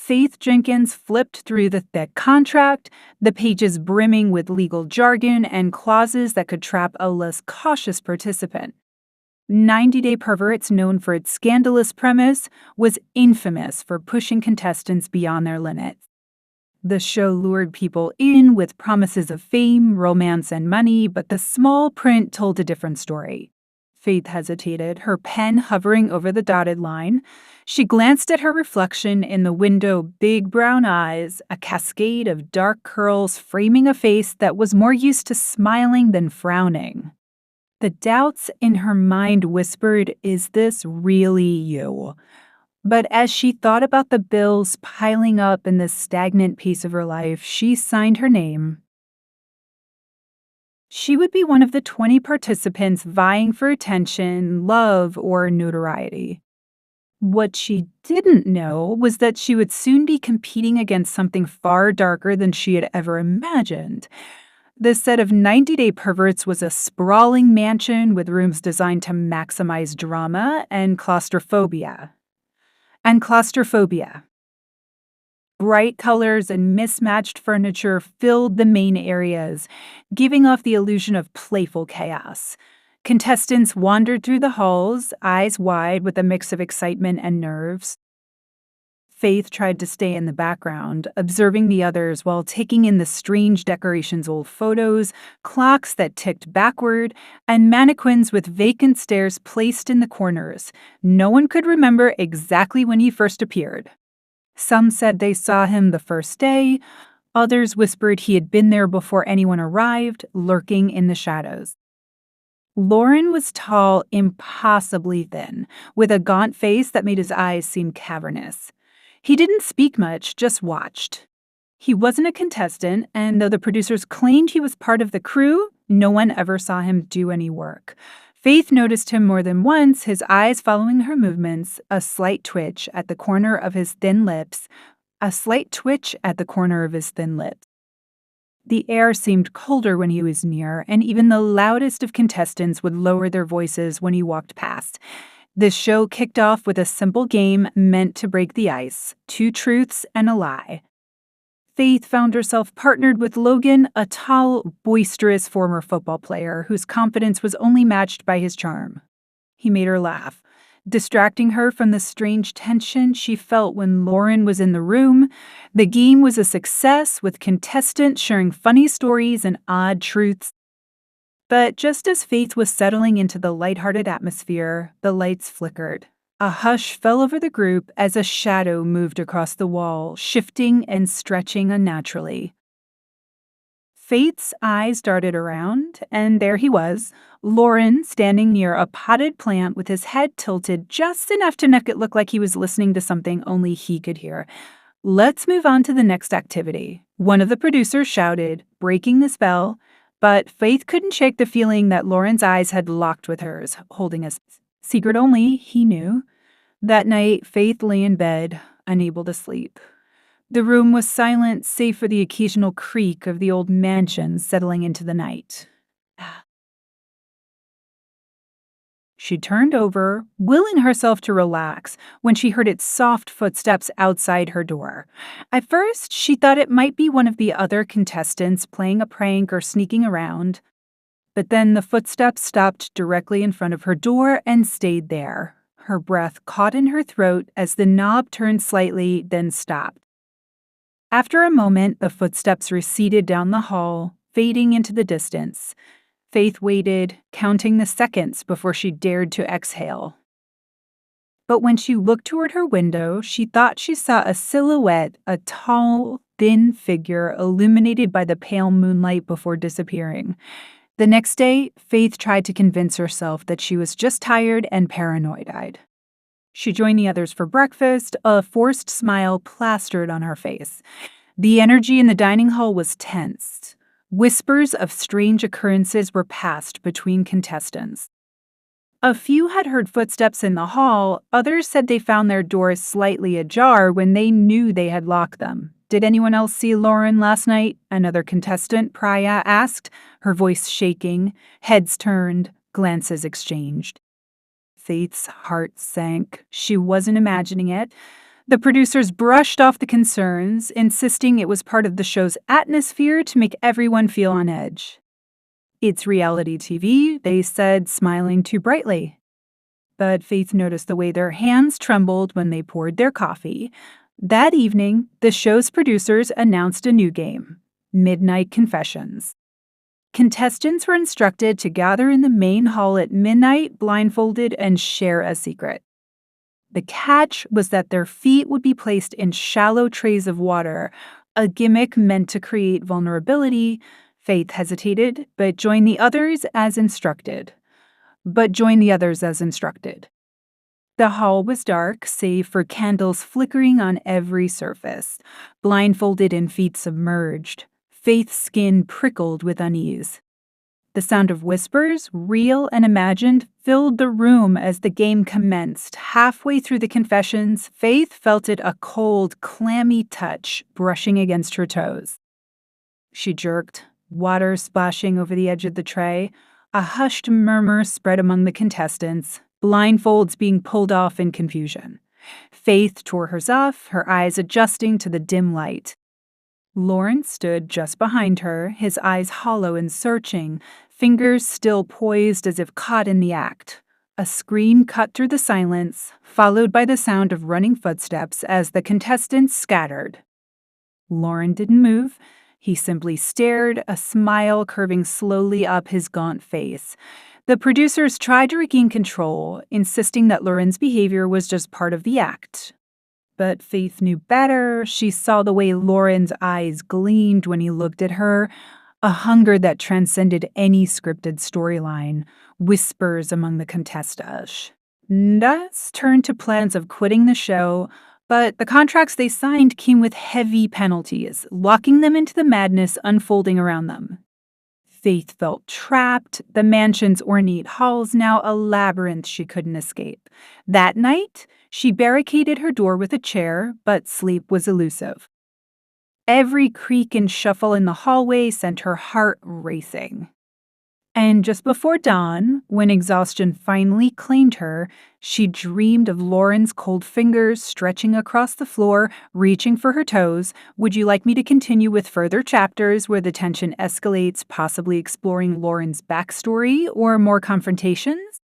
Faith Jenkins flipped through the thick contract, the pages brimming with legal jargon and clauses that could trap a less cautious participant. 90 Day Perverts, known for its scandalous premise, was infamous for pushing contestants beyond their limits. The show lured people in with promises of fame, romance, and money, but the small print told a different story. Faith hesitated, her pen hovering over the dotted line. She glanced at her reflection in the window, big brown eyes, a cascade of dark curls framing a face that was more used to smiling than frowning. The doubts in her mind whispered, "Is this really you?" But as she thought about the bills piling up in the stagnant pace of her life, she signed her name. She would be one of the 20 participants vying for attention, love, or notoriety. What she didn't know was that she would soon be competing against something far darker than she had ever imagined. The set of 90 Day Perverts was a sprawling mansion with rooms designed to maximize drama and claustrophobia. Bright colors and mismatched furniture filled the main areas, giving off the illusion of playful chaos. Contestants wandered through the halls, eyes wide with a mix of excitement and nerves. Faith tried to stay in the background, observing the others while taking in the strange decorations, old photos, clocks that ticked backward, and mannequins with vacant stares placed in the corners. No one could remember exactly when he first appeared. Some said they saw him the first day. Others whispered he had been there before anyone arrived, lurking in the shadows. Loren was tall, impossibly thin, with a gaunt face that made his eyes seem cavernous. He didn't speak much, just watched. He wasn't a contestant, and though the producers claimed he was part of the crew, no one ever saw him do any work. Faith noticed him more than once, his eyes following her movements, a slight twitch at the corner of his thin lips. The air seemed colder when he was near, and even the loudest of contestants would lower their voices when he walked past. This show kicked off with a simple game meant to break the ice, 2 truths and a lie. Faith found herself partnered with Logan, a tall, boisterous former football player whose confidence was only matched by his charm. He made her laugh, distracting her from the strange tension she felt when Loren was in the room. The game was a success, with contestants sharing funny stories and odd truths. But just as Faith was settling into the lighthearted atmosphere, the lights flickered. A hush fell over the group as a shadow moved across the wall, shifting and stretching unnaturally. Faith's eyes darted around, and there he was, Loren, standing near a potted plant with his head tilted just enough to make it look like he was listening to something only he could hear. "Let's move on to the next activity," one of the producers shouted, breaking the spell. But Faith couldn't shake the feeling that Loren's eyes had locked with hers, holding a secret only he knew. That night, Faith lay in bed, unable to sleep. The room was silent, save for the occasional creak of the old mansion settling into the night. She turned over, willing herself to relax, when she heard its soft footsteps outside her door. At first, she thought it might be one of the other contestants playing a prank or sneaking around. But then the footsteps stopped directly in front of her door and stayed there. Her breath caught in her throat as the knob turned slightly, then stopped. After a moment, the footsteps receded down the hall, fading into the distance. Faith waited, counting the seconds before she dared to exhale. But when she looked toward her window, she thought she saw a silhouette, a tall, thin figure illuminated by the pale moonlight before disappearing. The next day, Faith tried to convince herself that she was just tired and paranoid-eyed. She joined the others for breakfast, a forced smile plastered on her face. The energy in the dining hall was tense. Whispers of strange occurrences were passed between contestants. A few had heard footsteps in the hall. Others said they found their doors slightly ajar when they knew they had locked them. "Did anyone else see Loren last night?" another contestant, Priya, asked, her voice shaking. Heads turned, glances exchanged. Faith's heart sank. She wasn't imagining it. The producers brushed off the concerns, insisting it was part of the show's atmosphere to make everyone feel on edge. "It's reality TV," they said, smiling too brightly. But Faith noticed the way their hands trembled when they poured their coffee. That evening, the show's producers announced a new game, Midnight Confessions. Contestants were instructed to gather in the main hall at midnight, blindfolded, and share a secret. The catch was that their feet would be placed in shallow trays of water, a gimmick meant to create vulnerability. Faith hesitated, but joined the others as instructed. The hall was dark, save for candles flickering on every surface. Blindfolded and feet submerged, Faith's skin prickled with unease. The sound of whispers, real and imagined, filled the room as the game commenced. Halfway through the confessions, Faith felt a cold, clammy touch brushing against her toes. She jerked, water splashing over the edge of the tray. A hushed murmur spread among the contestants, blindfolds being pulled off in confusion. Faith tore hers off, her eyes adjusting to the dim light. Loren stood just behind her, his eyes hollow and searching, fingers still poised as if caught in the act. A scream cut through the silence, followed by the sound of running footsteps as the contestants scattered. Loren didn't move. He simply stared, a smile curving slowly up his gaunt face. The producers tried to regain control, insisting that Loren's behavior was just part of the act. But Faith knew better. She saw the way Loren's eyes gleamed when he looked at her, a hunger that transcended any scripted storyline. Whispers among the contestants. Thus turned to plans of quitting the show, but the contracts they signed came with heavy penalties, locking them into the madness unfolding around them. Faith felt trapped, the mansion's ornate halls now a labyrinth she couldn't escape. That night, she barricaded her door with a chair, but sleep was elusive. Every creak and shuffle in the hallway sent her heart racing. And just before dawn, when exhaustion finally claimed her, she dreamed of Loren's cold fingers stretching across the floor, reaching for her toes. Would you like me to continue with further chapters where the tension escalates, possibly exploring Loren's backstory or more confrontations?